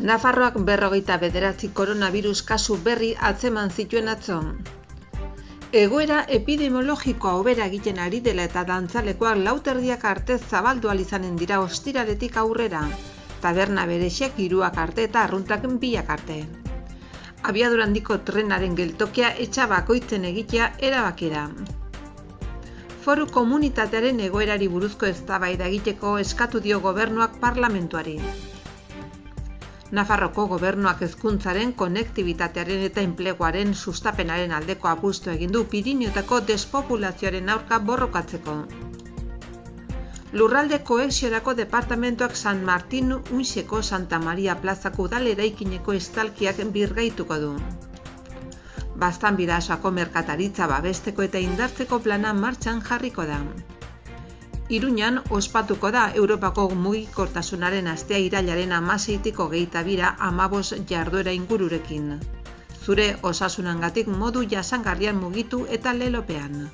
Nafarroak 49 koronavirus kasu berri atzeman zituen atzo. Egoera epidemiologikoa hobera egiten ari dela eta dantzalekoak 4:00 arte zabaldu ahal izanen dira ostiraletik aurrera. Taberna berexek 3 arte eta arruntak 2 arte. Abiadura handiko trenaren geltokia etxa bakoitzen egitea erabaki da. Foru komunitatearen egoerari buruzko eztabaida egiteko eskatu dio gobernuak parlamentuari. Nafarroko gobernuak hezkuntzaren, konektibitatearen eta enpleguaren sustapenaren aldeko apustu egin du Pirinioetako despopulazioaren aurka borrokatzeko. Lurralde kohesiorako departamentuak San Martin Unxeko Santa Maria plazako udal eraikineko estalkiak birgaituko du. Baztan Bidasoako merkataritza babesteko eta indartzeko plana martxan jarriko da. Iruñan ospatuko da Europako mugikortasunaren astea irailaren 16tik 22 15 jarduera ingururekin. Zure osasunangatik modu jasangarrian mugitu eta lelopean.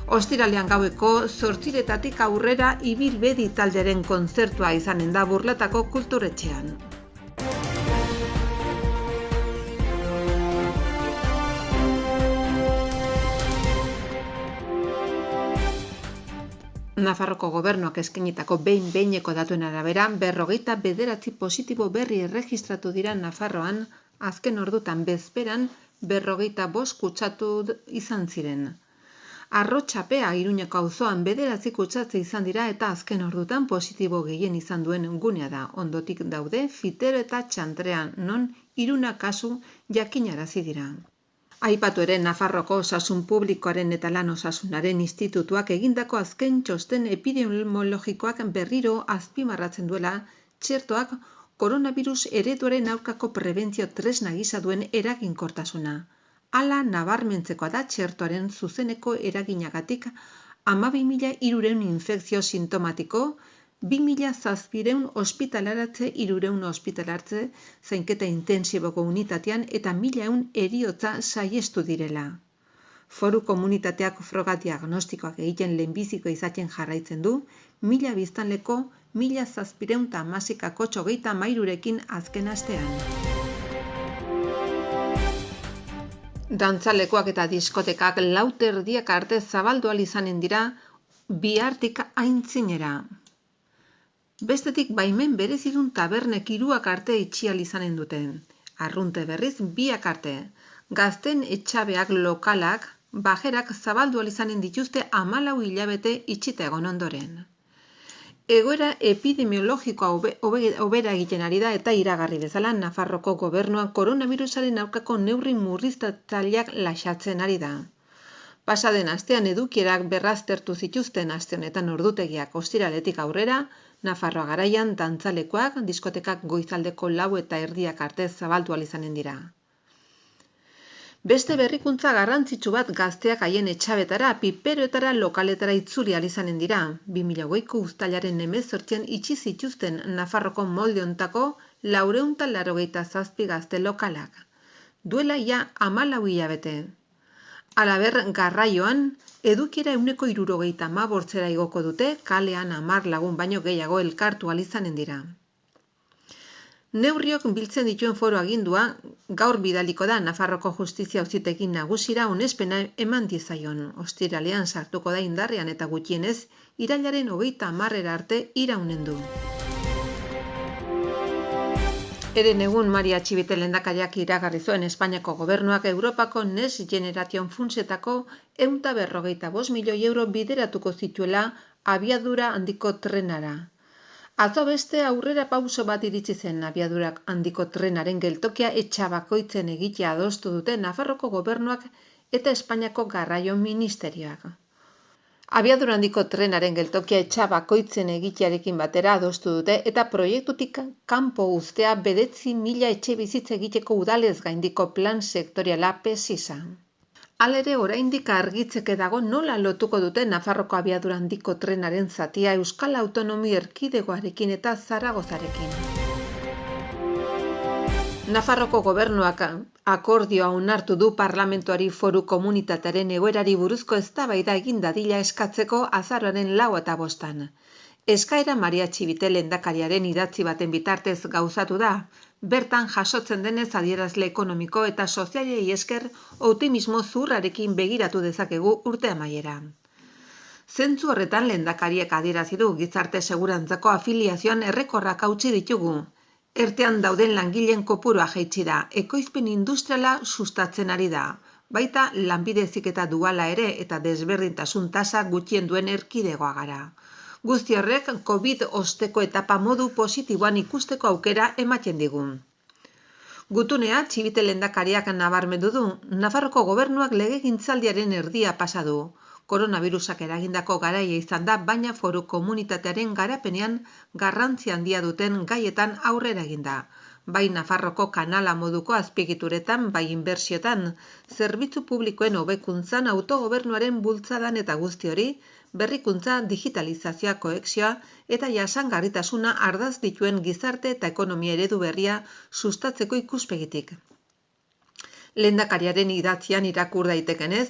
Ostiralean gaueko 8:00 aurrera Ibilbedi taldearen kontzertua izanen da Burlatako kulturetxean. Nafarroko gobernuak eskainitako behin-behineko datuen arabera, 59 positibo berri erregistratu dira Nafarroan, azken ordutan bezperan 45 kutsatu izan ziren. Arrotxapea Iruñeko auzoan 9 kutsatze izan dira eta azken ordutan positibo gehien izan duen gunea da. Ondotik daude Fitero eta Txantrean, non 3 kasu jakinarazi dira. Aipatu ere Nafarroko Osasun Publikoaren eta Lan Osasunaren Institutuak egindako azken txosten epidemiologikoak berriro azpimarratzen duela txertoak koronavirus ereduaren aurkako prebentzio tresna gisa duen eraginkortasuna. Hala nabarmentzekoa da txertoaren zuzeneko eraginagatik 12.300 infekzio sintomatiko, 2.700 ospitalaratze, 300 ospitalartze zainketa intensiboko unitatean eta 1.100 heriotza saihestu direla. Foru komunitateak froga diagnostikoak egiten lehenbiziko izaten jarraitzen du, 1.000 biztanleko 1.716 azken astean. Dantzalekoak eta diskotekak 4:00 arte zabaldu ahal izanen dira bihartik aintzinera. Bestetik baimen berezidun tabernek 3 arte itxi ahal izanen dute. Arrunte berriz 2 arte. Gazten etxabeak lokalak, bajerak zabaldu ahal izanen dituzte 14 hilabete itxita egon ondoren. Egoera epidemiologikoa hobera egiten ari da eta iragarri bezala Nafarroko gobernuan koronavirusaren aurkako neurri murriztatzaileak laxatzen ari da. Pasaden astean edukierak berraztertu zituzten aste honetan ordutegiak ostiraletik aurrera, Nafarroa garaian dantzalekoak, diskotekak goizaldeko 4:30 arte zabaldu ahal izanen dira. Beste berrikuntza garrantzitsu bat gazteak haien etxabetara, piperoetara, lokaletara itzuli ahal izanen dira. 2020ko uztailaren 18an itxi zituzten Nafarroko molde hontako 487 gazte lokalak. Duela ja 14 hilabete. Halaber, garraioan, edukiera 75% igoko dute, kalean 10 lagun baino gehiago elkartu ahal izanen dira. Neurriok biltzen dituen foru agindua gaur bidaliko da Nafarroko Justizia Auzitegi Nagusira onespena eman dizaion. Ostiralean sartuko da indarrean eta gutxienez, irailaren 30 arte iraunen du. Eren egun Maria Txibite lehendakariak iragarri zuen Espainiako gobernuak Europako Next Generation Fundsetako 145 milioi euro bideratuko zituela abiadura handiko trenara. Atzo beste aurrera pauso bat iritsi zen abiadurak handiko trenaren geltokia etxa bakoitzen egitea adostu dute Nafarroko gobernuak eta Espainiako garraio ministerioak. Abiadura handiko trenaren geltokia etxa bakoitzen egitearekin batera adostu dute eta proiektutik kanpo uztea 9.000 etxe bizitza egiteko udalez gaindiko plan sektoriala PESISA. Halere oraindik argitzeke dago nola lotuko dute Nafarroko abiadura handiko trenaren zatia Euskal Autonomia Erkidegoarekin eta Zaragozarekin. Nafarroko gobernuak akordioa onartu du parlamentuari foru komunitatearen egoerari buruzko eztabaida egin dadila eskatzeko azaroaren 4 eta 5. Eskaera Maria Txibite lehendakariaren idatzi baten bitartez gauzatu da. Bertan jasotzen denez adierazle ekonomiko eta sozialei esker optimismo zuhurrarekin begiratu dezakegu urte amaiera. Zentzu horretan lehendakariak adierazi du gizarte segurantzako afiliazioan errekorrak hautsi ditugu. Ertean dauden langileen kopurua jaitsi da, ekoizpen industriala sustatzen ari da. Baita lanbide heziketa duala ere eta desberdintasun tasa gutxien duen erkidegoa gara. Guzti horrek COVID osteko etapa modu positiboan ikusteko aukera ematen digu. Gutunea Txibite lehendakariak nabarmendu du, Nafarroko gobernuak legegintzaldiaren erdia pasa du. Koronavirusak eragindako garaia izan da, baina foru komunitatearen garapenean garrantzi handia duten gaietan aurrera eginda. Bai Nafarroko kanala moduko azpiegituretan, bai inbertsiotan, zerbitzu publikoen hobekuntzan, autogobernuaren bultzadan eta guzti hori, berrikuntza, digitalizazioa, koexioa eta jasangarritasuna ardaz dituen gizarte eta ekonomia eredu berria sustatzeko ikuspegitik. Lehendakariaren idatzian irakur daitekenez,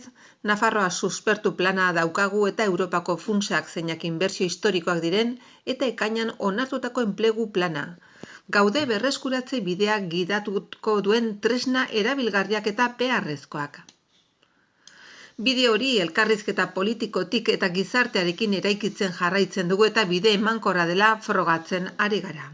Nafarroa suspertu plana daukagu eta Europako funtsak zeinak inbertsio historikoak diren eta ekainan onartutako enplegu plana. Gaude berreskuratze bidea gidatuko duen tresna erabilgarriak eta beharrezkoak. Bide hori elkarrizketa politikotik eta gizartearekin eraikitzen jarraitzen dugu eta bide emankorra dela frogatzen ari gara.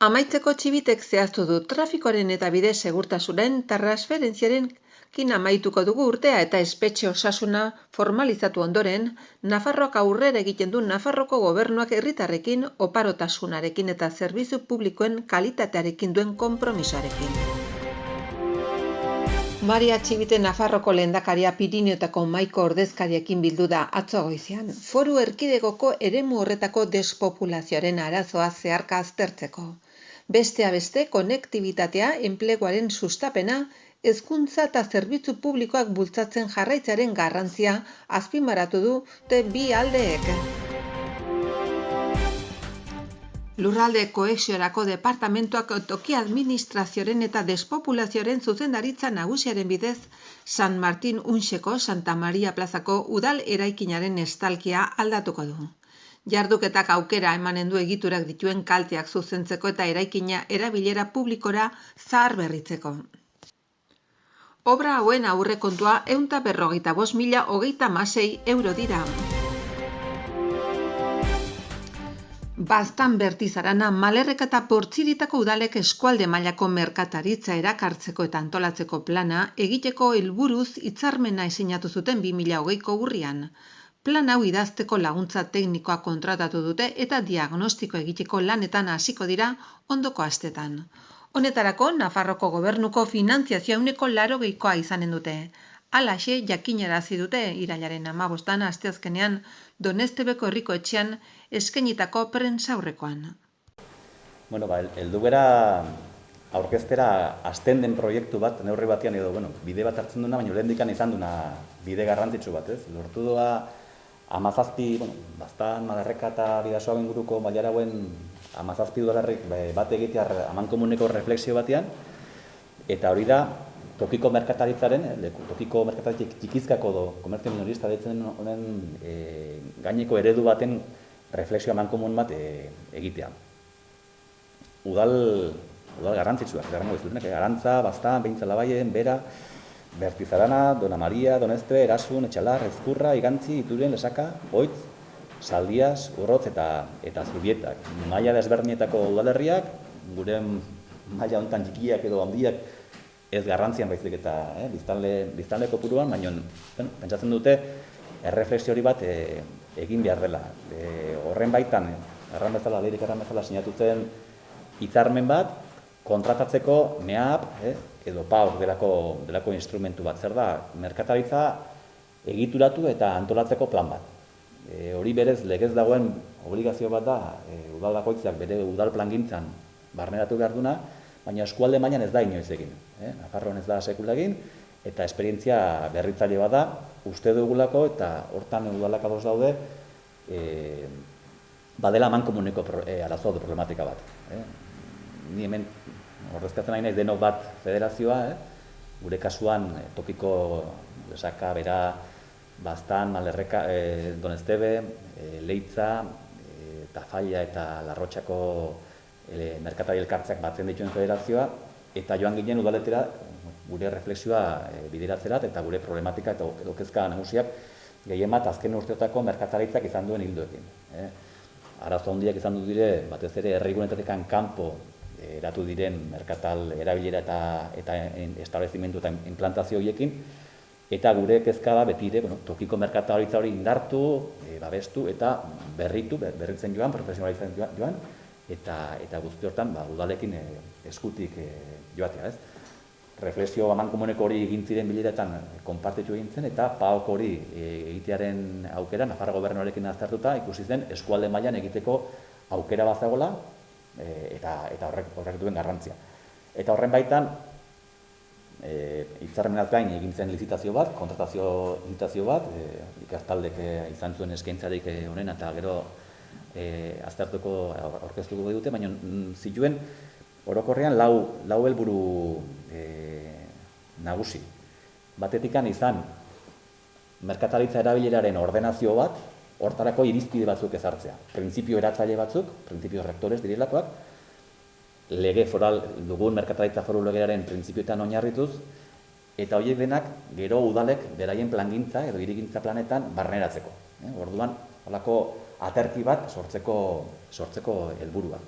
Amaitzeko Txibitek zehaztu du trafikoaren eta bide segurtasunen transferentziarekin amaituko dugu urtea eta espetxe osasuna formalizatu ondoren, Nafarroak aurrera egiten du Nafarroko gobernuak herritarrekin, oparotasunarekin eta zerbitzu publikoen kalitatearekin duen konpromisoarekin. Maria Txibite Nafarroko lehendakaria Pirinioetako mahaiko ordezkariekin bildu da atzo goizean, foru erkidegoko eremu horretako despopulazioaren arazoa zeharka aztertzeko. Besteak beste, konektibitatea, enpleguaren sustapena, hezkuntza eta zerbitzu publikoak bultzatzen jarraitzearen garrantzia azpimarratu dute bi aldeek. Lurralde koheziorako departamentuak toki administrazioaren eta despopulazioaren zuzendaritza nagusiaren bidez San Martin Unxeko Santa Maria plazako udal eraikinaren estalkia aldatuko du. Jarduketak aukera emanen du egiturak dituen kalteak zuzentzeko eta eraikina erabilera publikora zaharberritzeko. Obra hauen aurrekontua 145.036 dira. Baztan Bertizarana, Malerreka eta Portziritako udalek eskualde mailako merkataritza erakartzeko eta antolatzeko plana egiteko helburuz hitzarmena sinatu zuten 2020ko urrian. Plan hau idazteko laguntza teknikoa kontratatu dute eta diagnostiko egiteko lanetan hasiko dira ondoko astetan. Honetarako, Nafarroko gobernuko finantziazioa 80%koa izanen dute. Halaxe jakinarazi dute irailaren 15 asteazkenean Donestebeko herriko etxean eskainitako prentsaurrekoan. Heldu gara aurkeztera hasten den proiektu bat, neurri batean edo, bide bat hartzen duena, baina lehendikan izan duena bide garrantzitsu bat, ez? Lortu doa 17, Baztan, Malerreka eta Bidasoa inguruko Bailarauen 17 udalerrik bat egitea amankomuneko reflexio batean, eta hori da tokiko merkataritzaren, tokiko merkataritzik txikizkako komertzio minorista deitzen honen gaineko eredu baten reflexio amankomun bat egitea. Udal garrantzitsuak, Arantza, Baztan, Behintzalabaien, Bera, Bertizarana, Dona Maria, Doneste, Erasun, Etxalar, Ezkurra, Igantzi, Ituren, Lesaka, Oitz, Saldias, Urrotz eta Zubietak. Maila desberdinetako udalerriak, gure maila honetan txikiak edo handiak ez garrantzian baizik eta biztanle kopuruan, baina pentsatzen dute erreflexio hori bat egin behar dela. Horren baitan, leirik erran bezala sinatu zen hitzarmen bat, kontratatzeko MEAP edo PAOK delako instrumentu bat. Zer da, merkataritza egituratu eta antolatzeko plan bat. Hori berez legez dagoen obligazio bat da, udal bakoitzak bere udal plangintzan barneratu behar duna, baina eskualde mailan ez da inoiz egin. Nafarroan ez da sekula egin, eta esperientzia berritzaile bat da, uste dugulako eta hortan udalak ados daude, badela amankomuneko arazo edo problematika bat. Ni hemen ordezkatzen nahi naiz denok bat federazioa, gure kasuan tokiko Lesaka, Bera, Baztan, Malerreka, Donestebe, Leitza, Tafalla eta Larrotxako merkatari elkartzeak batzen dituen federazioa, eta joan ginen udaletera gure reflexioa bideratzerat eta gure problematika eta kezka nagusiak gehien bat azken urteotako merkataritzak izan duen hildoekin. Arazo handiak izan du dire, batez ere herrigunetatik kanpo eratu diren merkatal erabilera eta establezimendu eta implantazio horiekin, eta gure kezka da betire, tokiko merkataritza hori indartu, babestu eta berritzen joan, profesionalitzen joan, eta guzti hortan udalekin eskutik joatea, ez? Reflexio amankomuneko hori egin ziren bileretan konpartitu egin zen, eta PAOK hori egitearen aukera, Nafar gobernuarekin aztertuta, ikusi zen eskualde mailan egiteko aukera bazagola, eta horrek duen garrantzia. Eta horren baitan, hitzarmenaz gain egin zen lizitazio bat, kontratazio lizitazio bat, ikastaldek izan zuen eskaintzarik onena eta gero aztertuko aurkeztuko dute, baina zituen orokorrean lau helburu nagusi. Batetikan izan merkataritza erabileraren ordenazio bat, hortarako irizpide batzuk ezartzea. Printzipio eratzaile batzuk, printzipio rektores direlakoak, lege foral dugun merkataritza foru legearen printzipioetan oinarrituz, eta horiek denak gero udalek beraien plangintza edo hirigintza planetan barneratzeko. Orduan, holako aterki bat sortzeko helburua.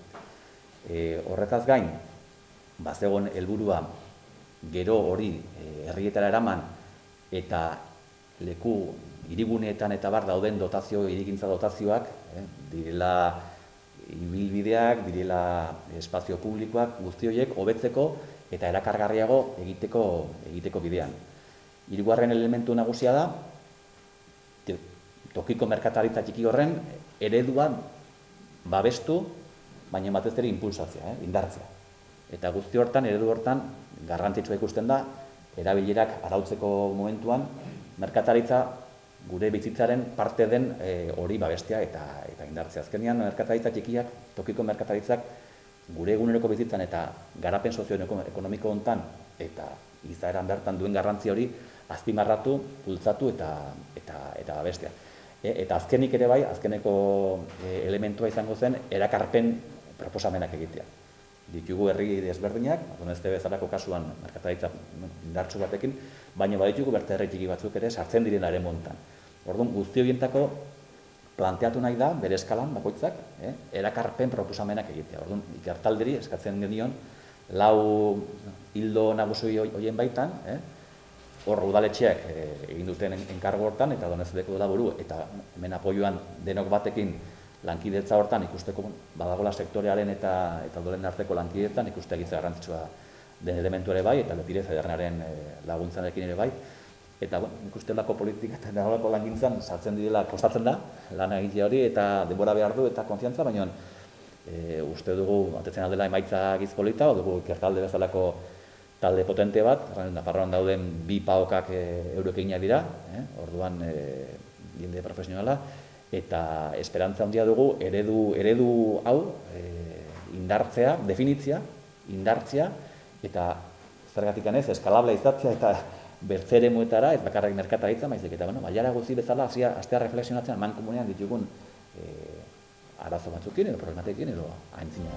Horretaz gain, bazegon helburua gero hori herrietara eraman eta leku hiriguneetan eta bar dauden hirigintza dotazioak, direla ibilbideak, direla espazio publikoak, guzti horiek hobetzeko eta erakargarriago egiteko bidean. Hirugarren elementu nagusia da, tokiko merkataritza txiki horren eredua babestu, baina batez ere impulsatzea, indartzea. Eta guzti hortan, eredu hortan, garrantzitsua ikusten da, erabilerak arautzeko momentuan, merkataritza gure bizitzaren parte den hori babestea eta indartzea. Azkenean, merkataritza txikiak, tokiko merkataritzak, gure eguneroko bizitzan eta garapen sozioekonomiko hontan eta izaeran bertan duen garrantzi hori azpimarratu, bultzatu eta babestea. Eta azkenik ere bai, azkeneko elementua izango zen, erakarpen proposamenak egitea. Ditugu herri desberdinak, Doneste bezalako kasuan merkataritza indartsu batekin, baina baditugu beste herri txiki batzuk ere sartzen direnaren montan. Orduan, guzti horientako planteatu nahi da, bere eskalan bakoitzak, erakarpen proposamenak egitea. Orduan, ikertalderi eskatzen genion, 4 hildo nagusi horien baitan, hor udaletxeak egin duten enkargo hortan, eta Donesteko dela buru, eta hemen apoioan denok batekin lankidetza hortan ikusteko badagola sektorearen eta udolen arteko lankidetzan ikuste egitza garrantzitsua den elementu ere bai, eta betire federalaren laguntzarekin ere bai. Eta ikusteko politika eta dagoelako langintzan sartzen direla, kostatzen da, lana egitea hori, eta denbora behar du eta konfiantza, baina uste dugu atetzen aldela emaitza gizpolita, dugu ikertalde bezalako talde potente bat, Nafarroan dauden 2 PAOKak eurek eginak dira, orduan jende profesionala, eta esperantza handia dugu eredu hau indartzea, definitzea, indartzea, eta zergatik ez, eskalabla izatzea eta bertzeremuetara, ez bakarrik merkataritza, maizik eta baiara guzti bezala, hastea reflexionatzen amankomunean ditugun arazo batzukin edo problematekin edo aintzina.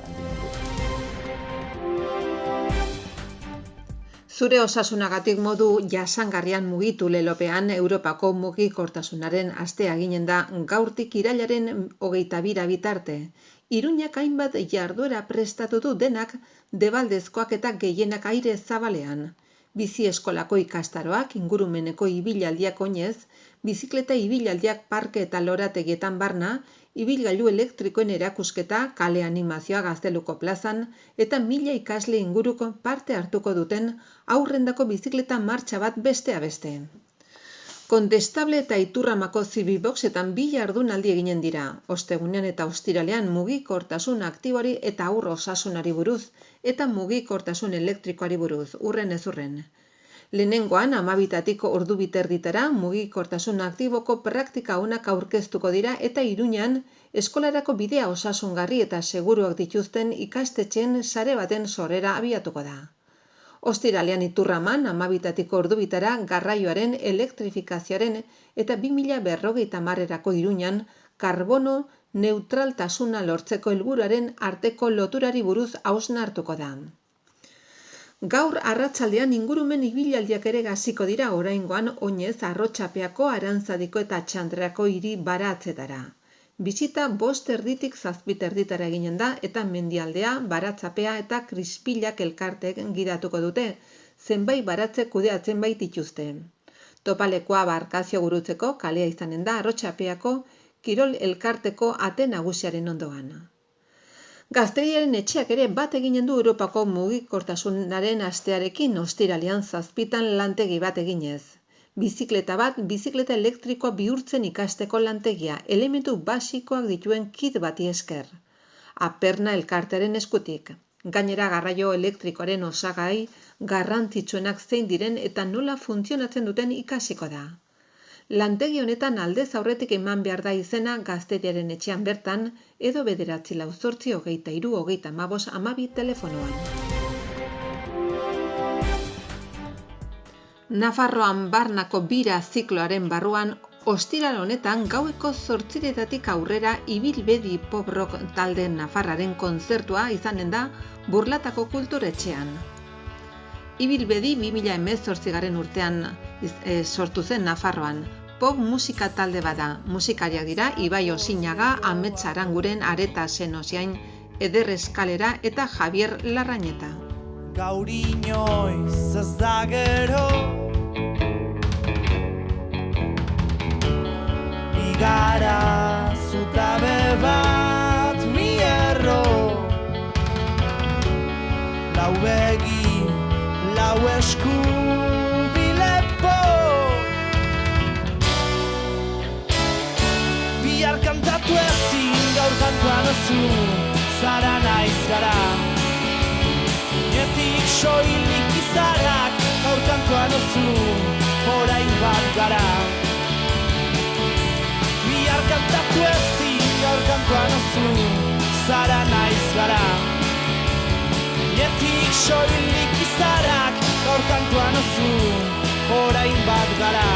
Zure osasunagatik modu jasangarrian mugitu lelopean Europako mugikortasunaren astea ginen da gaurtik irailaren 22 bitarte. Iruñak hainbat jarduera prestatu du denak debaldezkoak eta gehienak aire zabalean. Bizi eskolako ikastaroak, ingurumeneko ibilaldiak oinez, bizikleta ibilaldiak parke eta lorategietan barna, ibilgailu elektrikoen erakusketa, kale animazioa Gazteluko plazan, eta 1000 ikasle inguruko parte hartuko duten aurrendako bizikleta martxa bat besteak beste. Kondestable eta Iturramako Zibiboxetan 2 jardunaldi eginen dira, ostegunean eta ostiralean mugikortasun aktiboari eta haur osasunari buruz, eta mugikortasun elektrikoari buruz, urren ez urren. Lehenengoan, 12 ordu biterditara mugikortasun aktiboko praktika onak aurkeztuko dira eta Iruñan eskolarako bidea osasungarri eta seguruak dituzten ikastetxeen sare baten sorrera abiatuko da. Ostiralean Iturraman 12 ordubitara garraioaren, elektrifikazioaren eta 2050erako Iruñan karbono neutraltasuna lortzeko helburuaren arteko loturari buruz hausnartuko da. Gaur arratsaldean ingurumen ibilaldiak ere hasiko dira oraingoan Oinez, Arrotxapeako, Arantzadiko eta Txandreako hiri baratzetara. Bisita 5:30 7:30 eginen da eta Mendialdea, Baratzapea eta Krispilak elkarteek gidatuko dute, zenbait baratze kudeatzen baitituzte. Topalekoa barkazio gurutzeko kalea izanen da Arrotxapeako Kirol elkarteko ate nagusiaren ondoan. Gazteriaren etxeak ere bat eginen du Europako mugikortasunaren astearekin ostiralean 7 lantegi bat eginez. Bizikleta bat, bizikleta elektrikoa bihurtzen ikasteko lantegia, elementu basikoak dituen kit bati esker. Aperna elkartearen eskutik. Gainera garraio elektrikoaren osagai garrantzitsuenak zein diren eta nola funtzionatzen duten ikasiko da. Lantegi honetan aldez aurretik eman behar da izena Gazteriaren etxean bertan edo 948 23 55 12 telefonoan. Nafarroan barnako bira zikloaren barruan ostiral honetan gaueko 8:00 aurrera Ibilbedi pop rock talde nafarraren kontzertua izanen da Burlatako kulturetxean. Ibilbedi 2018 urtean sortu zen Nafarroan. Pop musika talde bada. Musikariak dira Ibai Osinaga, Amets Aranguren, Areta Senosiain, Eder Eskalera eta Javier Larrañeta. Gaur inoiz ez da gero Igara zutabe bat mi erro Lau begi, lau esku bilepo Bihar kantatu ezin gaur kantuan ozu Zara naiz gara Netik soilik izarak gaur kantuan ozu Orain bat gara Bihar kantatu ezin gaur kantuan ozu Zara naiz gara Netik soilik izarak gaur kantuan ozu Orain bat gara